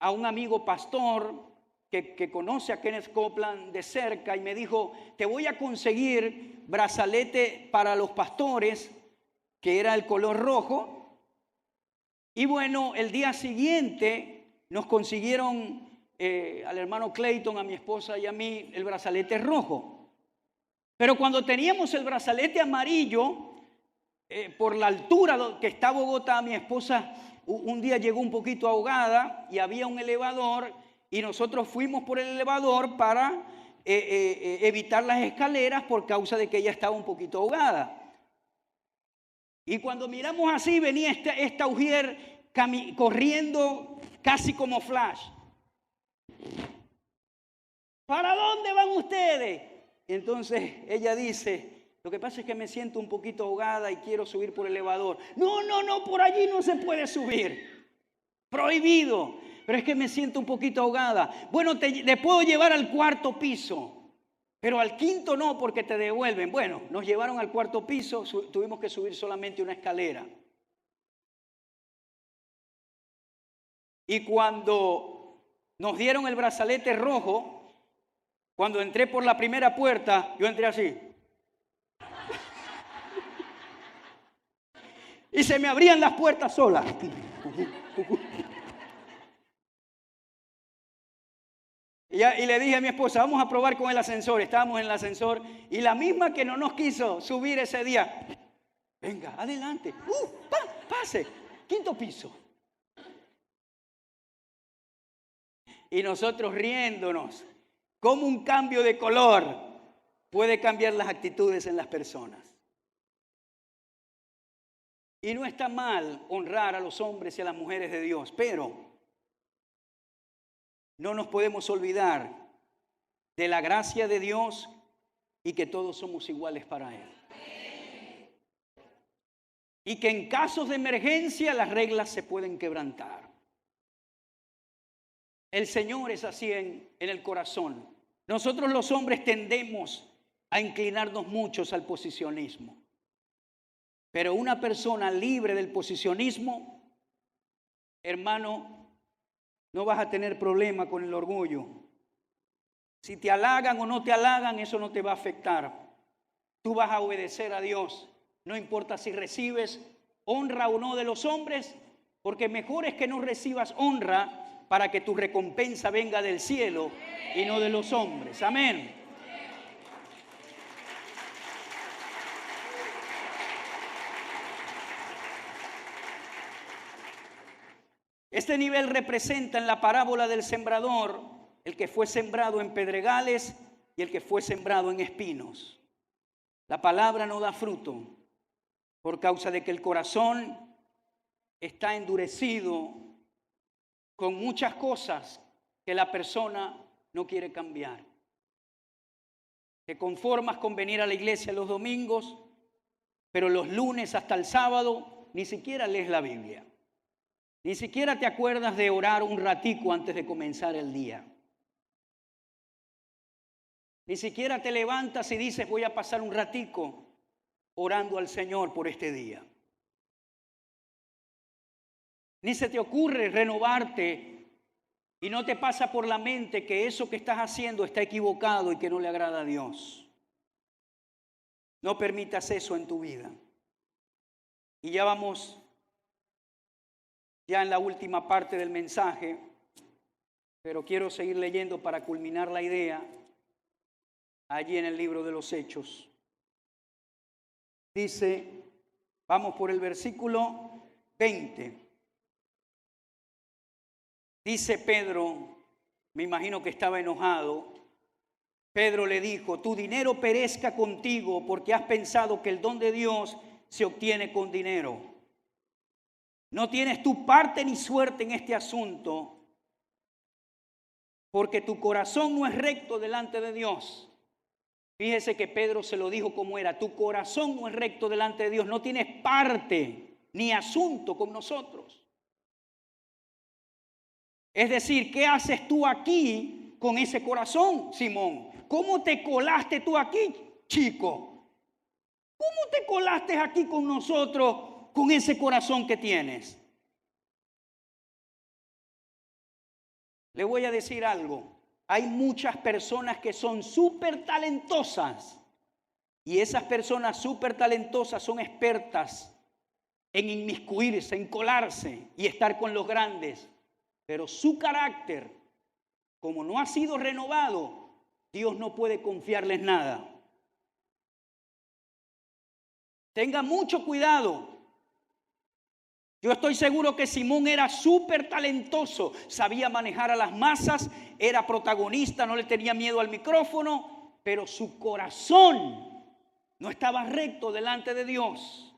a un amigo pastor que conoce a Kenneth Copeland de cerca, y me dijo: te voy a conseguir brazalete para los pastores, que era el color rojo. Y bueno, el día siguiente nos consiguieron al hermano Clayton, a mi esposa y a mí, el brazalete rojo. Pero cuando teníamos el brazalete amarillo, por la altura que está Bogotá, mi esposa un día llegó un poquito ahogada y había un elevador, y nosotros fuimos por el elevador para evitar las escaleras por causa de que ella estaba un poquito ahogada. Y cuando miramos así, venía esta mujer corriendo casi como flash. ¿Para dónde van ustedes? Entonces ella dice: lo que pasa es que me siento un poquito ahogada y quiero subir por el elevador. No, por allí no se puede subir. Prohibido. Pero es que me siento un poquito ahogada. Bueno, te puedo llevar al 4º piso, pero al 5º no, porque te devuelven. Bueno, nos llevaron al 4º piso, tuvimos que subir solamente una escalera. Y cuando nos dieron el brazalete rojo, cuando entré por la primera puerta, yo entré así. Y se me abrían las puertas solas. Y le dije a mi esposa: vamos a probar con el ascensor. Estábamos en el ascensor y la misma que no nos quiso subir ese día: venga, adelante, pase, 5º piso. Y nosotros riéndonos, cómo un cambio de color puede cambiar las actitudes en las personas. Y no está mal honrar a los hombres y a las mujeres de Dios, pero no nos podemos olvidar de la gracia de Dios y que todos somos iguales para Él. Y que en casos de emergencia las reglas se pueden quebrantar. El Señor es así en el corazón. Nosotros los hombres tendemos a inclinarnos muchos al posicionismo. Pero una persona libre del posicionismo, hermano, no vas a tener problema con el orgullo. Si te halagan o no te halagan, eso no te va a afectar. Tú vas a obedecer a Dios. No importa si recibes honra o no de los hombres, porque mejor es que no recibas honra para que tu recompensa venga del cielo y no de los hombres. Amén. Este nivel representa en la parábola del sembrador el que fue sembrado en pedregales y el que fue sembrado en espinos. La palabra no da fruto por causa de que el corazón está endurecido con muchas cosas que la persona no quiere cambiar. Te conformas con venir a la iglesia los domingos, pero los lunes hasta el sábado ni siquiera lees la Biblia. Ni siquiera te acuerdas de orar un ratico antes de comenzar el día. Ni siquiera te levantas y dices, voy a pasar un ratico orando al Señor por este día. Ni se te ocurre renovarte y no te pasa por la mente que eso que estás haciendo está equivocado y que no le agrada a Dios. No permitas eso en tu vida. Y ya vamos en la última parte del mensaje, pero quiero seguir leyendo para culminar la idea allí en el libro de los Hechos. Dice, vamos por el versículo 20. Dice Pedro, me imagino que estaba enojado. Pedro le dijo, tu dinero perezca contigo porque has pensado que el don de Dios se obtiene con dinero. No tienes tu parte ni suerte en este asunto, porque tu corazón no es recto delante de Dios. Fíjese que Pedro se lo dijo como era, tu corazón no es recto delante de Dios, no tienes parte ni asunto con nosotros. Es decir, ¿qué haces tú aquí con ese corazón, Simón? ¿Cómo te colaste tú aquí, chico? ¿Cómo te colaste aquí con nosotros con ese corazón que tienes? Le voy a decir algo. Hay muchas personas que son súper talentosas y esas personas súper talentosas son expertas en inmiscuirse, en colarse y estar con los grandes. Pero su carácter, como no ha sido renovado, Dios no puede confiarles nada. Tenga mucho cuidado. Yo estoy seguro que Simón era súper talentoso, sabía manejar a las masas, era protagonista, no le tenía miedo al micrófono, pero su corazón no estaba recto delante de Dios.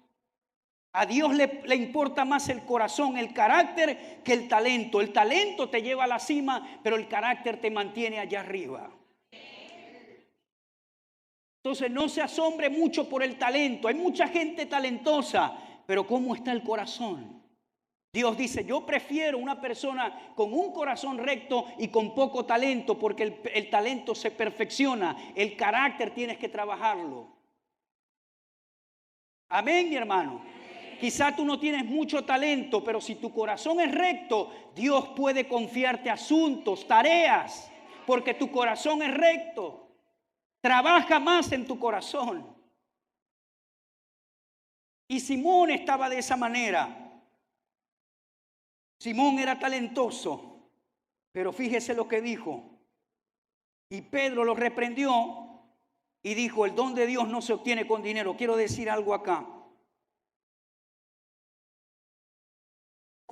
A Dios le importa más el corazón, el carácter, que el talento. El talento te lleva a la cima, pero el carácter te mantiene allá arriba. Entonces no se asombre mucho por el talento. Hay mucha gente talentosa, pero ¿cómo está el corazón? Dios dice, yo prefiero una persona con un corazón recto y con poco talento, porque el talento se perfecciona, el carácter tienes que trabajarlo. Amén, mi hermano. Quizá tú no tienes mucho talento, pero si tu corazón es recto, Dios puede confiarte asuntos, tareas, porque tu corazón es recto. Trabaja más en tu corazón. Y Simón estaba de esa manera. Simón era talentoso, pero fíjese lo que dijo. Y Pedro lo reprendió y dijo, el don de Dios no se obtiene con dinero. Quiero decir algo acá.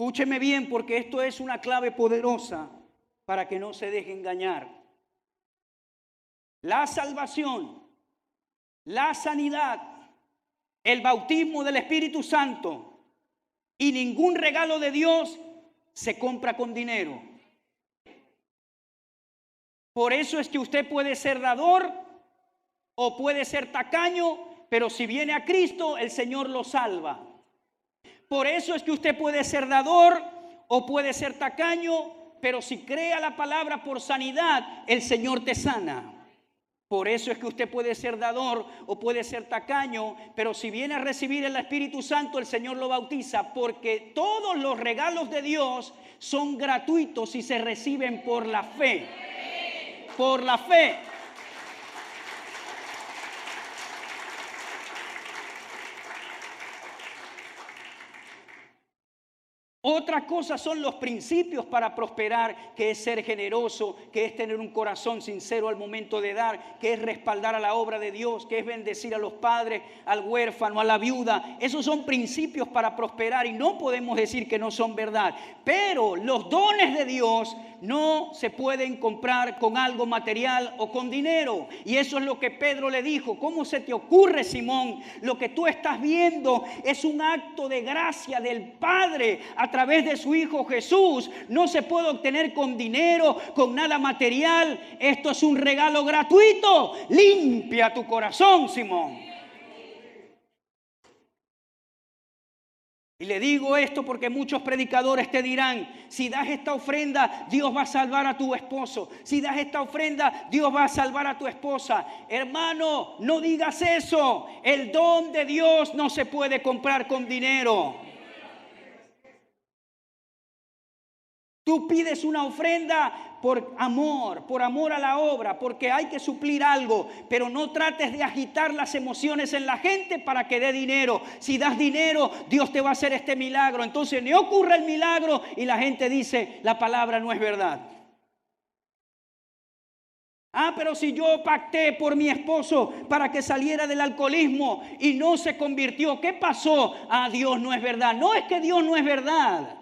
Escúcheme bien, porque esto es una clave poderosa para que no se deje engañar. La salvación, la sanidad, el bautismo del Espíritu Santo y ningún regalo de Dios se compra con dinero. Por eso es que usted puede ser dador o puede ser tacaño, pero si viene a Cristo, el Señor lo salva. Por eso es que usted puede ser dador o puede ser tacaño, pero si crea la palabra por sanidad, el Señor te sana. Por eso es que usted puede ser dador o puede ser tacaño, pero si viene a recibir el Espíritu Santo, el Señor lo bautiza, porque todos los regalos de Dios son gratuitos y se reciben por la fe. Por la fe. Otra cosa son los principios para prosperar, que es ser generoso, que es tener un corazón sincero al momento de dar, que es respaldar a la obra de Dios, que es bendecir a los padres, al huérfano, a la viuda. Esos son principios para prosperar y no podemos decir que no son verdad. Pero los dones de Dios no se pueden comprar con algo material o con dinero. Y eso es lo que Pedro le dijo. ¿Cómo se te ocurre, Simón? Lo que tú estás viendo es un acto de gracia del Padre a través de su Hijo Jesús. No se puede obtener con dinero, con nada material. Esto es un regalo gratuito. Limpia tu corazón, Simón. Y le digo esto porque muchos predicadores te dirán, si das esta ofrenda, Dios va a salvar a tu esposo. Si das esta ofrenda, Dios va a salvar a tu esposa. Hermano, no digas eso. El don de Dios no se puede comprar con dinero. Tú pides una ofrenda por amor a la obra, porque hay que suplir algo, pero no trates de agitar las emociones en la gente para que dé dinero. Si das dinero, Dios te va a hacer este milagro. Entonces no ocurre el milagro y la gente dice, la palabra no es verdad. Pero si yo pacté por mi esposo para que saliera del alcoholismo y no se convirtió, ¿qué pasó? Dios no es verdad. No es que Dios no es verdad.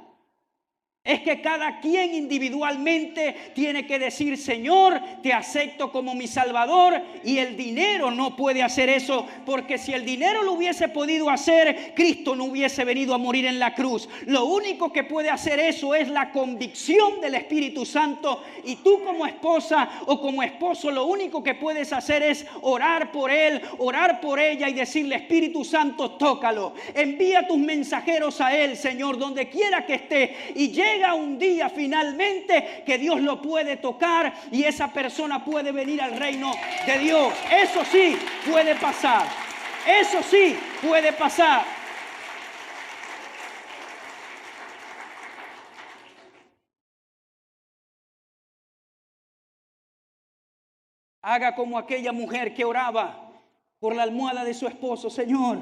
Es que cada quien individualmente tiene que decir, Señor, te acepto como mi Salvador, y el dinero no puede hacer eso, porque si el dinero lo hubiese podido hacer, Cristo no hubiese venido a morir en la cruz. Lo único que puede hacer eso es la convicción del Espíritu Santo, y tú como esposa o como esposo lo único que puedes hacer es orar por él, orar por ella y decirle, Espíritu Santo, tócalo. Envía tus mensajeros a él, Señor, donde quiera que esté, y llega un día finalmente que Dios lo puede tocar y esa persona puede venir al reino de Dios. Eso sí puede pasar. Eso sí puede pasar. Haga como aquella mujer que oraba por la almohada de su esposo. Señor,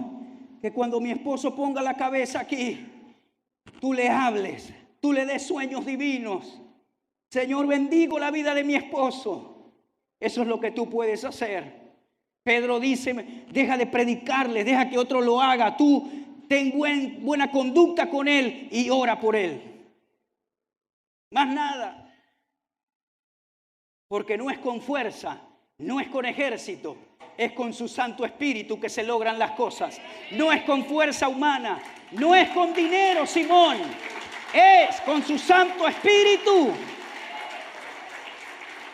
que cuando mi esposo ponga la cabeza aquí, tú le hables. Tú le des sueños divinos. Señor, bendigo la vida de mi esposo. Eso es lo que tú puedes hacer. Pedro dice, deja de predicarle, deja que otro lo haga. Tú ten buena conducta con él y ora por él. Más nada. Porque no es con fuerza, no es con ejército, es con su Santo Espíritu que se logran las cosas. No es con fuerza humana, no es con dinero, Simón. Es con su Santo Espíritu.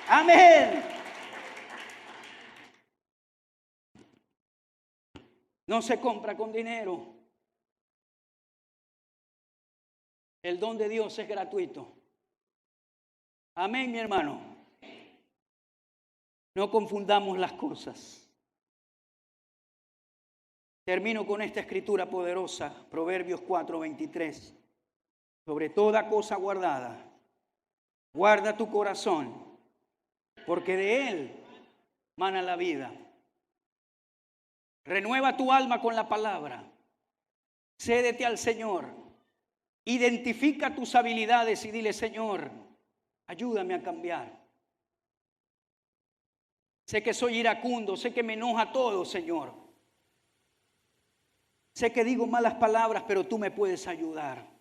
Amén. No se compra con dinero. El don de Dios es gratuito. Amén, mi hermano. No confundamos las cosas. Termino con esta escritura poderosa, Proverbios 4:23. Sobre toda cosa guardada, guarda tu corazón, porque de él mana la vida. Renueva tu alma con la palabra. Cédete al Señor. Identifica tus habilidades y dile, Señor, ayúdame a cambiar. Sé que soy iracundo, sé que me enoja todo, Señor. Sé que digo malas palabras, pero tú me puedes ayudar.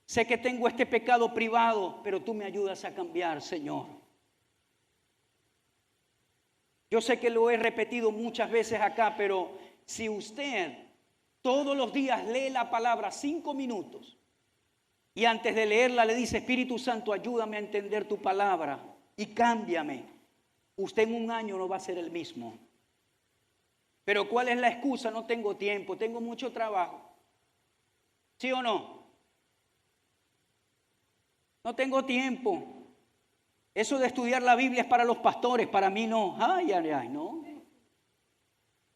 Sé que tengo este pecado privado, pero tú me ayudas a cambiar, Señor. Yo sé que lo he repetido muchas veces acá, pero si usted todos los días lee la palabra 5 minutos y antes de leerla le dice, Espíritu Santo, ayúdame a entender tu palabra y cámbiame, usted en un año no va a ser el mismo. Pero ¿cuál es la excusa? No tengo tiempo, tengo mucho trabajo. ¿Sí o no? No tengo tiempo. Eso de estudiar la Biblia es para los pastores, para mí no. No.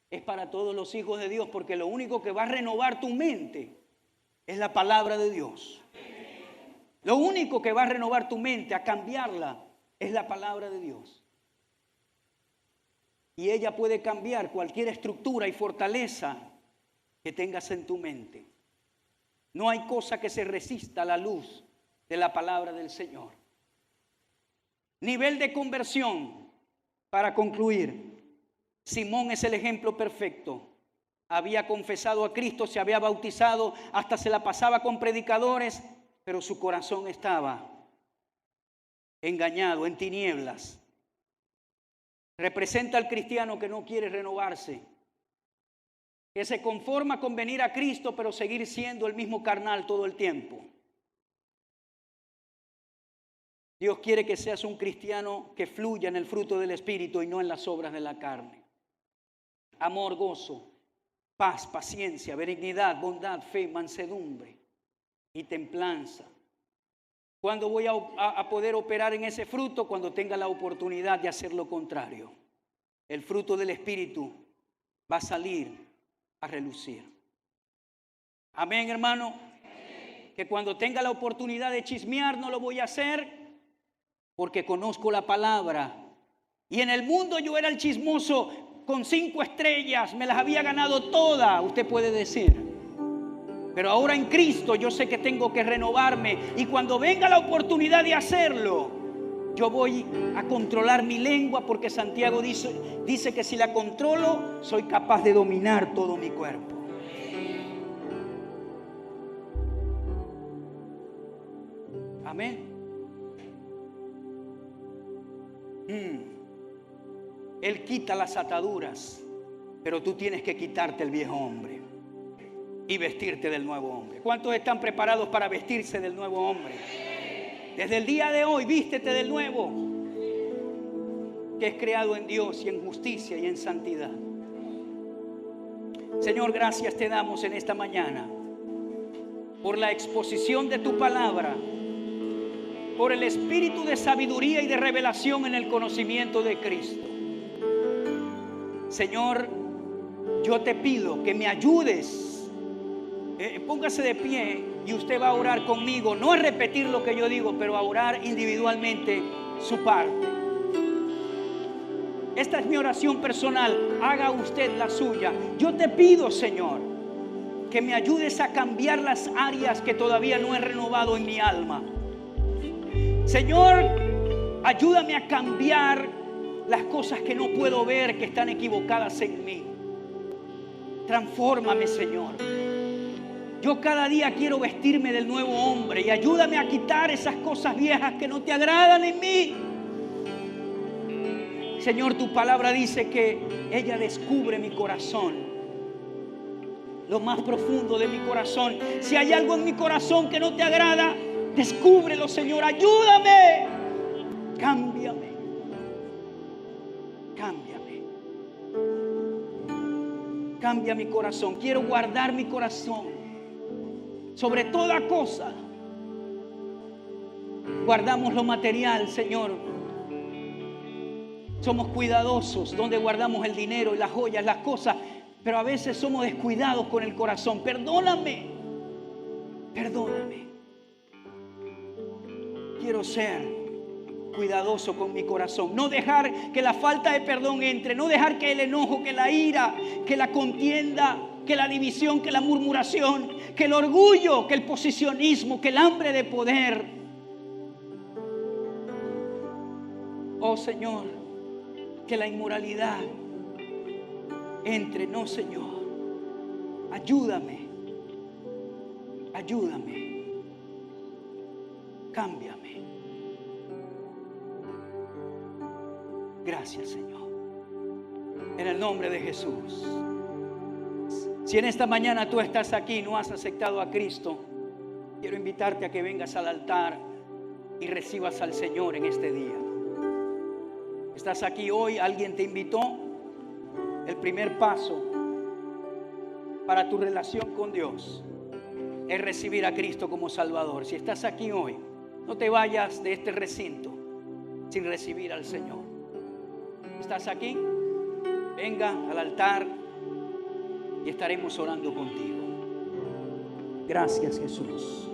Es para todos los hijos de Dios, porque lo único que va a renovar tu mente es la palabra de Dios. Lo único que va a renovar tu mente, a cambiarla, es la palabra de Dios. Y ella puede cambiar cualquier estructura y fortaleza que tengas en tu mente. No hay cosa que se resista a la luz de la palabra del Señor. Nivel de conversión. Para concluir, Simón es el ejemplo perfecto. Había confesado a Cristo, se había bautizado, hasta se la pasaba con predicadores, pero su corazón estaba engañado, en tinieblas. Representa al cristiano que no quiere renovarse, que se conforma con venir a Cristo, pero seguir siendo el mismo carnal todo el tiempo. Dios quiere que seas un cristiano que fluya en el fruto del Espíritu y no en las obras de la carne. Amor, gozo, paz, paciencia, benignidad, bondad, fe, mansedumbre y templanza. ¿Cuándo voy a poder operar en ese fruto? Cuando tenga la oportunidad de hacer lo contrario. El fruto del Espíritu va a salir a relucir. Amén, hermano. Que cuando tenga la oportunidad de chismear no lo voy a hacer, porque conozco la palabra. Y en el mundo yo era el chismoso con 5 estrellas, me las había ganado todas, usted puede decir. Pero ahora en Cristo yo sé que tengo que renovarme, y cuando venga la oportunidad de hacerlo, yo voy a controlar mi lengua, porque Santiago dice que si la controlo, soy capaz de dominar todo mi cuerpo. Amén. Él quita las ataduras, pero tú tienes que quitarte el viejo hombre y vestirte del nuevo hombre. ¿Cuántos están preparados para vestirse del nuevo hombre? Desde el día de hoy, vístete del nuevo, que es creado en Dios y en justicia y en santidad. Señor, gracias te damos en esta mañana por la exposición de tu palabra, por el espíritu de sabiduría y de revelación en el conocimiento de Cristo. Señor, yo te pido que me ayudes. Póngase de pie y usted va a orar conmigo, no a repetir lo que yo digo, pero a orar individualmente su parte. Esta es mi oración personal, haga usted la suya. Yo te pido, Señor, que me ayudes a cambiar las áreas que todavía no he renovado en mi alma. Señor, ayúdame a cambiar las cosas que no puedo ver, que están equivocadas en mí. Transfórmame, Señor. Yo cada día quiero vestirme del nuevo hombre, y ayúdame a quitar esas cosas viejas que no te agradan en mí. Señor, tu palabra dice que ella descubre mi corazón, lo más profundo de mi corazón. Si hay algo en mi corazón que no te agrada, descúbrelo, Señor, ayúdame. Cámbiame. Cámbiame. Cambia mi corazón. Quiero guardar mi corazón sobre toda cosa. Guardamos lo material, Señor. Somos cuidadosos donde guardamos el dinero y las joyas, las cosas, pero a veces somos descuidados con el corazón. Perdóname. Perdóname. Quiero ser cuidadoso con mi corazón. No dejar que la falta de perdón entre. No dejar que el enojo, que la ira, que la contienda, que la división, que la murmuración, que el orgullo, que el posicionismo, que el hambre de poder. Oh Señor, que la inmoralidad entre. No, Señor. Ayúdame. Ayúdame. Cámbiame. Gracias, Señor. En el nombre de Jesús. Si en esta mañana tú estás aquí y no has aceptado a Cristo, quiero invitarte a que vengas al altar y recibas al Señor en este día. ¿Estás aquí hoy? ¿Alguien te invitó? El primer paso para tu relación con Dios es recibir a Cristo como Salvador. Si estás aquí hoy, no te vayas de este recinto sin recibir al Señor. ¿Estás aquí? Venga al altar y estaremos orando contigo. Gracias, Jesús.